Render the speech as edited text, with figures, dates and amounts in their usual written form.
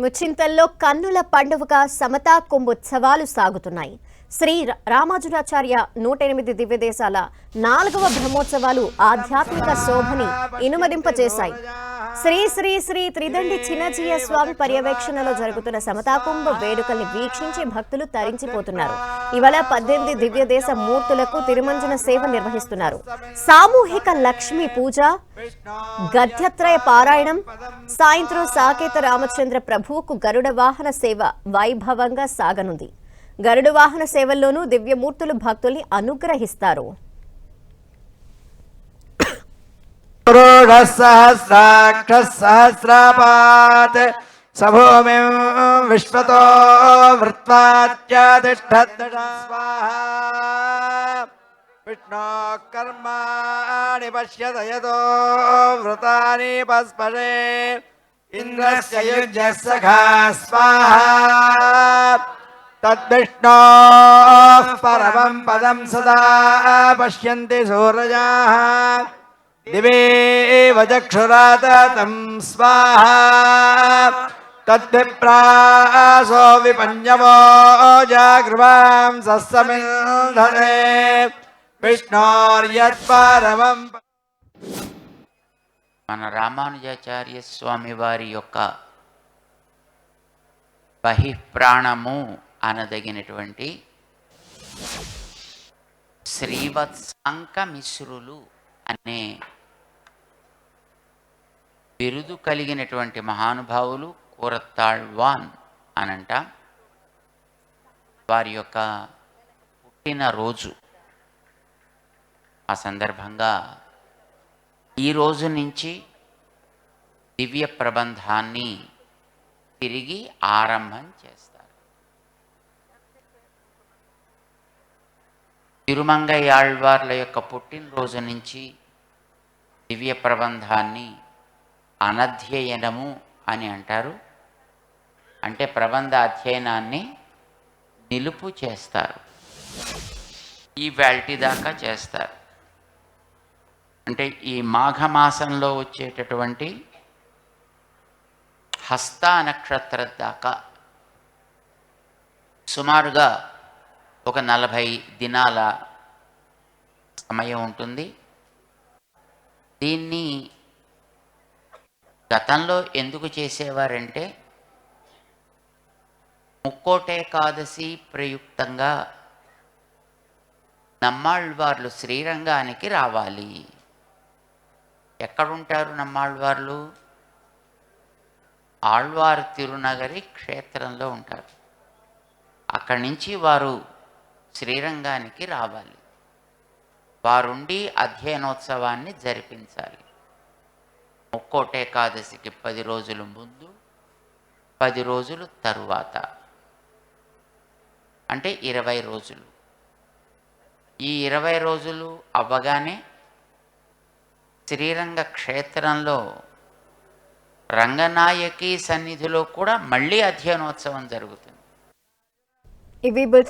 ముచ్చింతల్లో కన్నుల పండువగా సమతా కుంభోత్సవాలు సాగుతున్నాయి. శ్రీ రామానుజాచార్య 108 దివ్యదేశాల 4వ బ్రహ్మోత్సవాలు ఆధ్యాత్మిక శోభని ఇనుమదింపజేశాయి. శ్రీ శ్రీ శ్రీ త్రిదండి చిన్నజీయ స్వామి పర్యవేక్షణలో జరుగుతున్న సమతా కుంభ వేడుకల్ని వీక్షించి భక్తులు తరించిపోతున్నారు. ఇవాళ 18 దివ్యదేశ మూర్తులకు తిరుమంజన సేవ నిర్వహిస్తున్నారు. సామూహిక లక్ష్మీ పూజ, గద్యత్రయ పారాయణం, సాయంత్రం సాకేత రామచంద్ర ప్రభువుకు గరుడ వాహన సేవ వైభవంగా సాగనుంది. గరుడ వాహన సేవల్లోనూ దివ్యమూర్తులు భక్తుల్ని అనుగ్రహిస్తారు. సహస్రాపాత్ సభూమిం విశ్వతో వృత్వాత్యాతిష్ఠద్దశా స్వాహా విష్ణో కర్మాణి పశ్యత యతో వృతాని పస్పరే ఇంద్రస్య యుజ్యః సఖా స్వాహా తద్విష్ణోః పరమం పదం సదా పశ్యంతి సూరజాః దివేవ చక్షురాతతం స్వాహా తద్విప్రాసో విపంజమో జాగృవాం సస్సమింధరే విష్ణోర్యత్పరమం. మన రామానుజాచార్య స్వామి వారి యొక్క బహిప్రాణము అనదగినటువంటి శ్రీవత్సాంక మిశ్రులు అనే బిరుదు కలిగినటువంటి మహానుభావులు కూరత్తాళ్వాన్ అనంట. వారి యొక్క పుట్టినరోజు. ఆ సందర్భంగా ఈ రోజు నుంచి దివ్య ప్రబంధాన్ని తిరిగి ఆరంభం చేస్తారు. తిరుమంగయ్యాళ్వార్ల యొక్క పుట్టినరోజు నుంచి దివ్య ప్రబంధాన్ని అనధ్యయనము అని అంటారు. అంటే ప్రబంధ అధ్యయనాన్ని నిలుపు చేస్తారు. ఈ వేల్టి దాకా చేస్తారు. అంటే ఈ మాఘమాసంలో వచ్చేటటువంటి హస్త నక్షత్ర దాకా సుమారుగా ఒక 40 దినాల సమయం ఉంటుంది. దీన్ని గతంలో ఎందుకు చేసేవారంటే ముక్కోటేకాదశి ప్రయుక్తంగా నమ్మాళ్వార్లు శ్రీరంగానికి రావాలి. ఎక్కడుంటారు నమ్మాళ్వార్లు? ఆళ్వార్ తిరునగరి క్షేత్రంలో ఉంటారు. అక్కడి నుంచి వారు శ్రీరంగానికి రావాలి. వారుండి అధ్యయనోత్సవాన్ని జరిపించాలి. ముక్కోటేకాదశికి 10 రోజులు ముందు, 10 రోజులు తరువాత, అంటే 20 రోజులు. ఈ 20 రోజులు అవ్వగానే శ్రీరంగ క్షేత్రంలో రంగనాయకి సన్నిధిలో కూడా మళ్ళీ అధ్యయనోత్సవం జరుగుతుంది.